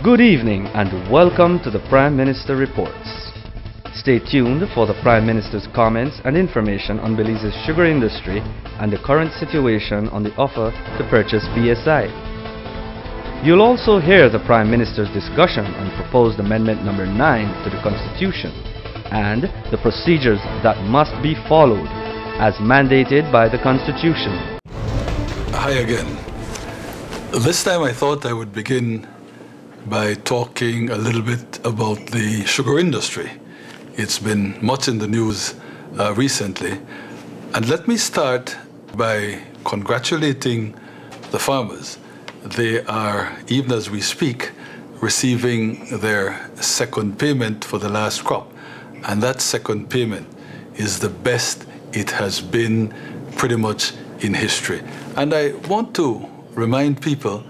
Good evening and welcome to the Prime Minister Reports. Stay tuned for the Prime Minister's comments and information on Belize's sugar industry and the current situation on the offer to purchase BSI. You'll also hear the Prime Minister's discussion on proposed Amendment Number 9 to the Constitution and the procedures that must be followed as mandated by the Constitution. Hi again. This time I thought I would begin by talking a little bit about the sugar industry. It's been much in the news recently. And let me start by congratulating the farmers. They are, even as we speak, receiving their second payment for the last crop. And that second payment is the best it has been pretty much in history. And I want to remind people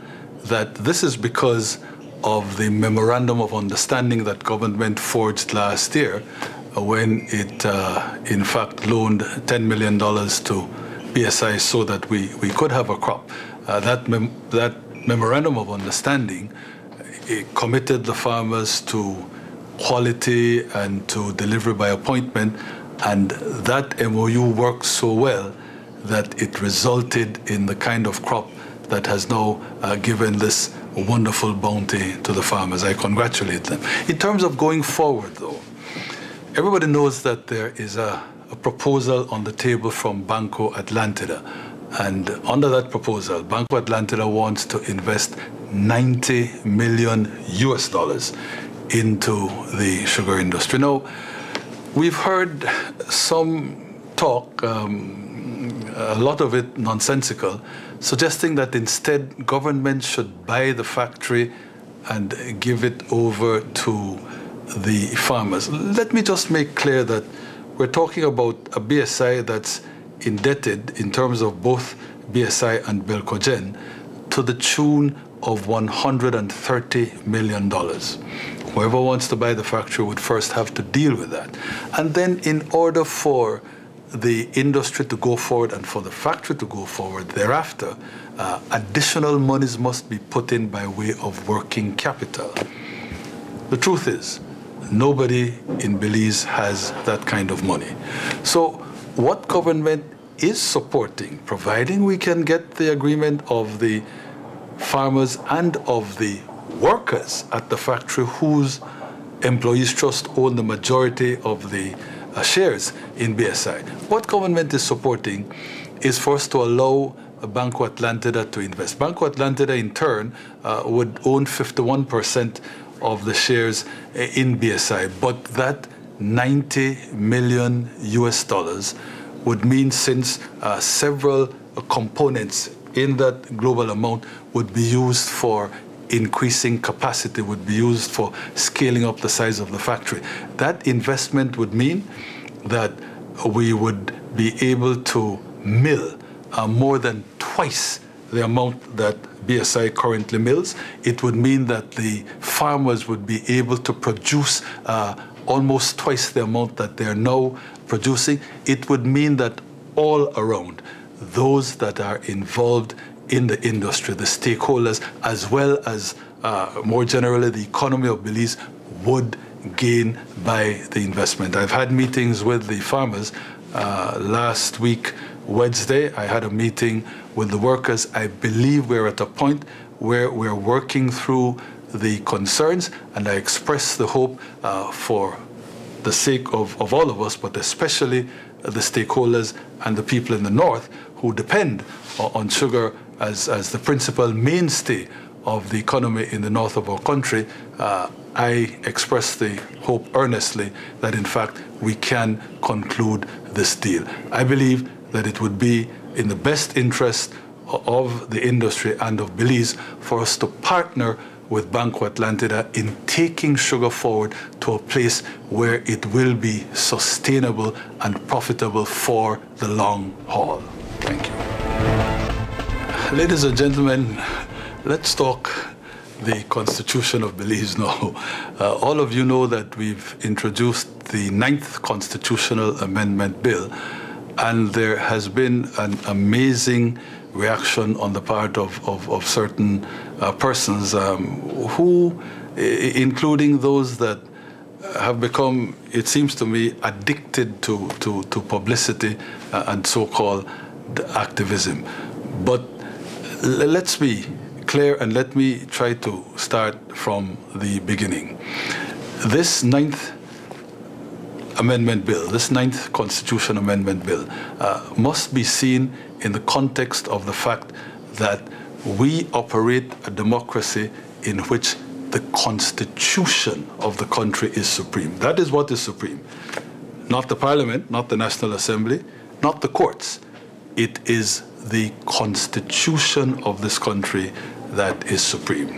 that this is because of the Memorandum of Understanding that government forged last year when it, in fact, loaned $10 million to BSI so that we could have a crop. That Memorandum of Understanding committed the farmers to quality and to delivery by appointment, and that MOU worked so well that it resulted in the kind of crop that has now given this wonderful bounty to the farmers. I congratulate them. In terms of going forward, though, everybody knows that there is a proposal on the table from Banco Atlantida. And under that proposal, Banco Atlantida wants to invest $90 million into the sugar industry. Now, we've heard some talk, a lot of it nonsensical, suggesting that instead government should buy the factory and give it over to the farmers. Let me just make clear that we're talking about a BSI that's indebted in terms of both BSI and Belcogen to the tune of $130 million. Whoever wants to buy the factory would first have to deal with that. And then in order for the industry to go forward and for the factory to go forward thereafter, additional monies must be put in by way of working capital. The truth is, nobody in Belize has that kind of money. So what government is supporting, providing we can get the agreement of the farmers and of the workers at the factory whose employees trust own the majority of the shares in BSI. What government is supporting is for us to allow Banco Atlantida to invest. Banco Atlantida, in turn, would own 51% of the shares in BSI, but that $90 million would mean, since several components in that global amount would be used for increasing capacity, would be used for scaling up the size of the factory. That investment would mean that we would be able to mill more than twice the amount that BSI currently mills. It would mean that the farmers would be able to produce almost twice the amount that they're now producing. It would mean that all around, those that are involved in the industry, the stakeholders, as well as more generally the economy of Belize, would gain by the investment. I've had meetings with the farmers. Last week, Wednesday, I had a meeting with the workers. I believe we're at a point where we're working through the concerns, and I express the hope for the sake of all of us, but especially the stakeholders and the people in the north who depend on sugar as the principal mainstay of the economy in the north of our country. I express the hope earnestly that, in fact, we can conclude this deal. I believe that it would be in the best interest of the industry and of Belize for us to partner with Banco Atlantida in taking sugar forward to a place where it will be sustainable and profitable for the long haul. Thank you. Ladies and gentlemen, let's talk the Constitution of Belize now. All of you know that we've introduced the 9th Constitutional Amendment Bill, and there has been an amazing reaction on the part of certain persons who, including those that have become, it seems to me, addicted to publicity and so-called activism. But let's be clear, and let me try to start from the beginning. This 9th Amendment Bill, this 9th Constitution Amendment Bill, must be seen in the context of the fact that we operate a democracy in which the Constitution of the country is supreme. That is what is supreme. Not the Parliament, not the National Assembly, not the courts. It is the Constitution of this country that is supreme.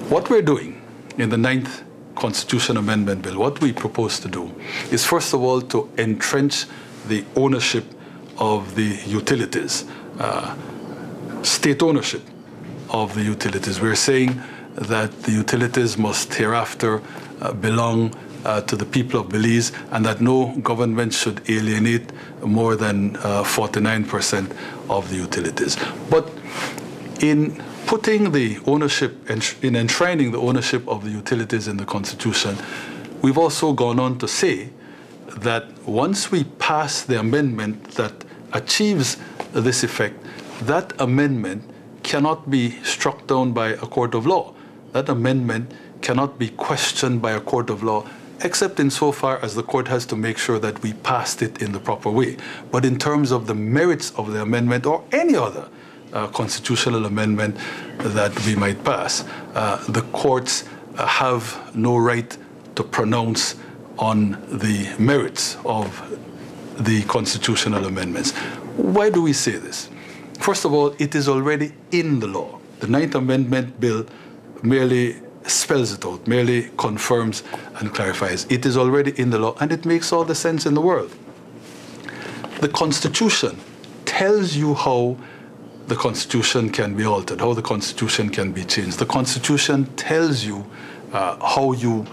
What we're doing in the 9th Constitution Amendment Bill, what we propose to do is, first of all, to entrench the ownership of the utilities, state ownership of the utilities. We're saying that the utilities must hereafter belong to the people of Belize, and that no government should alienate more than 49% of the utilities. But in putting the ownership, in enshrining the ownership of the utilities in the Constitution, we've also gone on to say that once we pass the amendment that achieves this effect, that amendment cannot be struck down by a court of law. That amendment cannot be questioned by a court of law, except insofar as the court has to make sure that we passed it in the proper way. But in terms of the merits of the amendment or any other constitutional amendment that we might pass, the courts have no right to pronounce on the merits of the constitutional amendments. Why do we say this? First of all, it is already in the law. The 9th Amendment Bill merely spells it out, merely confirms and clarifies. It is already in the law, and it makes all the sense in the world. The Constitution tells you how the Constitution can be altered, how the Constitution can be changed. The Constitution tells you how you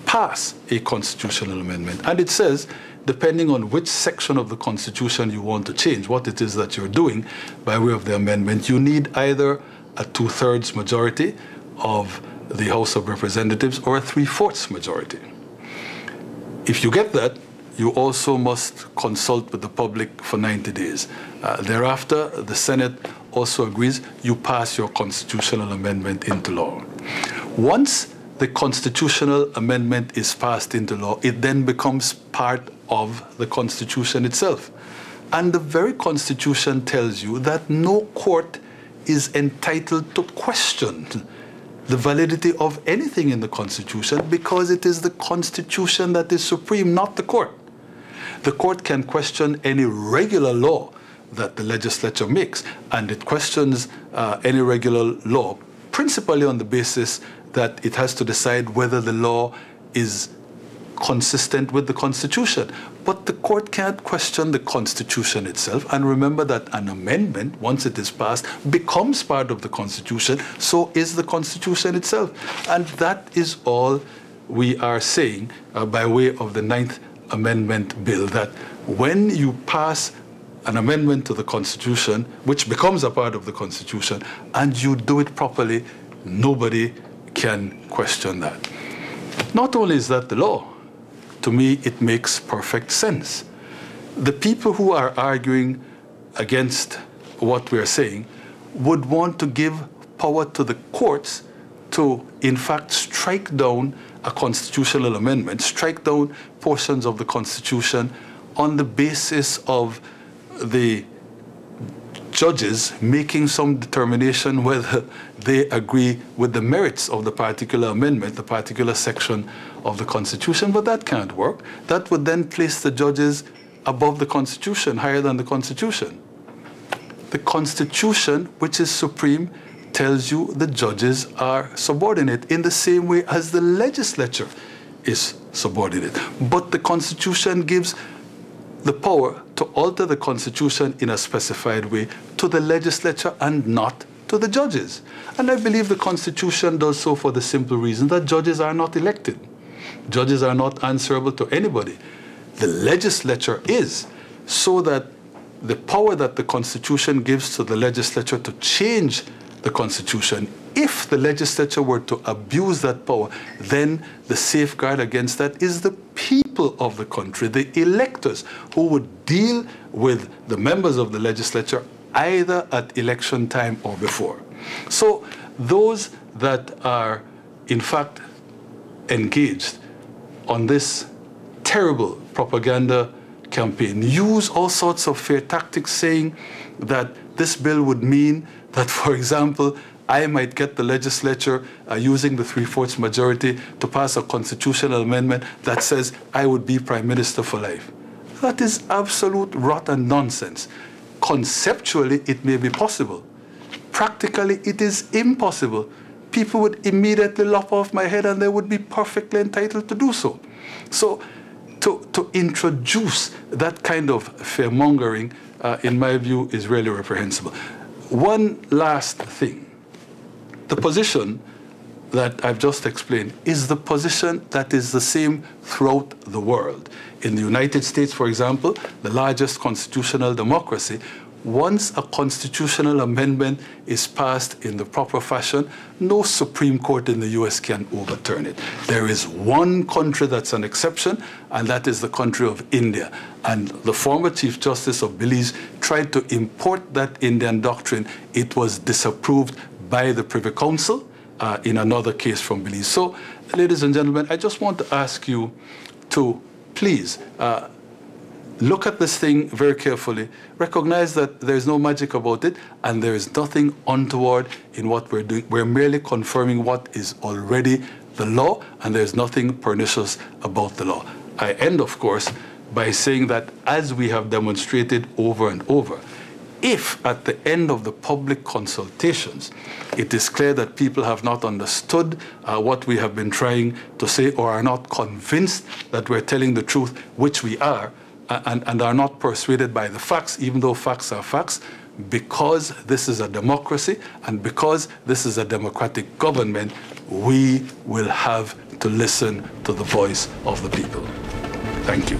pass a constitutional amendment. And it says, depending on which section of the Constitution you want to change, what it is that you're doing by way of the amendment, you need either a 2/3 majority of the House of Representatives or a 3/4 majority. If you get that, you also must consult with the public for 90 days. Thereafter, the Senate also agrees, you pass your constitutional amendment into law. Once the constitutional amendment is passed into law, it then becomes part of the Constitution itself. And the very Constitution tells you that no court is entitled to question the validity of anything in the Constitution, because it is the Constitution that is supreme, not the court. The court can question any regular law that the legislature makes, and it questions any regular law principally on the basis that it has to decide whether the law is consistent with the Constitution. But the court can't question the Constitution itself. And remember that an amendment, once it is passed, becomes part of the Constitution. So is the Constitution itself. And that is all we are saying by way of the 9th Amendment Bill, that when you pass an amendment to the Constitution, which becomes a part of the Constitution, and you do it properly, nobody can question that. Not only is that the law, to me, it makes perfect sense. The people who are arguing against what we're saying would want to give power to the courts to, in fact, strike down a constitutional amendment, strike down portions of the Constitution on the basis of the judges making some determination whether they agree with the merits of the particular amendment, the particular section of the Constitution. But that can't work. That would then place the judges above the Constitution, higher than the Constitution. The Constitution, which is supreme, tells you the judges are subordinate in the same way as the legislature is subordinate. But the Constitution gives the power to alter the Constitution in a specified way to the legislature and not to the judges. And I believe the Constitution does so for the simple reason that judges are not elected. Judges are not answerable to anybody. The legislature is, so that the power that the Constitution gives to the legislature to change the Constitution, if the legislature were to abuse that power, then the safeguard against that is the people of the country, the electors, who would deal with the members of the legislature either at election time or before. So those that are, in fact, engaged on this terrible propaganda campaign use all sorts of fear tactics, saying that this bill would mean that, for example, I might get the legislature using the 3/4 majority to pass a constitutional amendment that says I would be prime minister for life. That is absolute rot and nonsense. Conceptually, it may be possible. Practically, it is impossible. People would immediately lop off my head, and they would be perfectly entitled to do so. So to introduce that kind of fear-mongering, in my view, is really reprehensible. One last thing. The position that I've just explained is the position that is the same throughout the world. In the United States, for example, the largest constitutional democracy, once a constitutional amendment is passed in the proper fashion, no Supreme Court in the US can overturn it. There is one country that's an exception, and that is the country of India. And the former Chief Justice of Belize tried to import that Indian doctrine. It was disapproved by the Privy Council in another case from Belize. So, ladies and gentlemen, I just want to ask you to please look at this thing very carefully, recognize that there's no magic about it, and there is nothing untoward in what we're doing. We're merely confirming what is already the law, and there's nothing pernicious about the law. I end, of course, by saying that, as we have demonstrated over and over, if at the end of the public consultations it is clear that people have not understood what we have been trying to say, or are not convinced that we're telling the truth, which we are, and are not persuaded by the facts, even though facts are facts, because this is a democracy and because this is a democratic government, we will have to listen to the voice of the people. Thank you.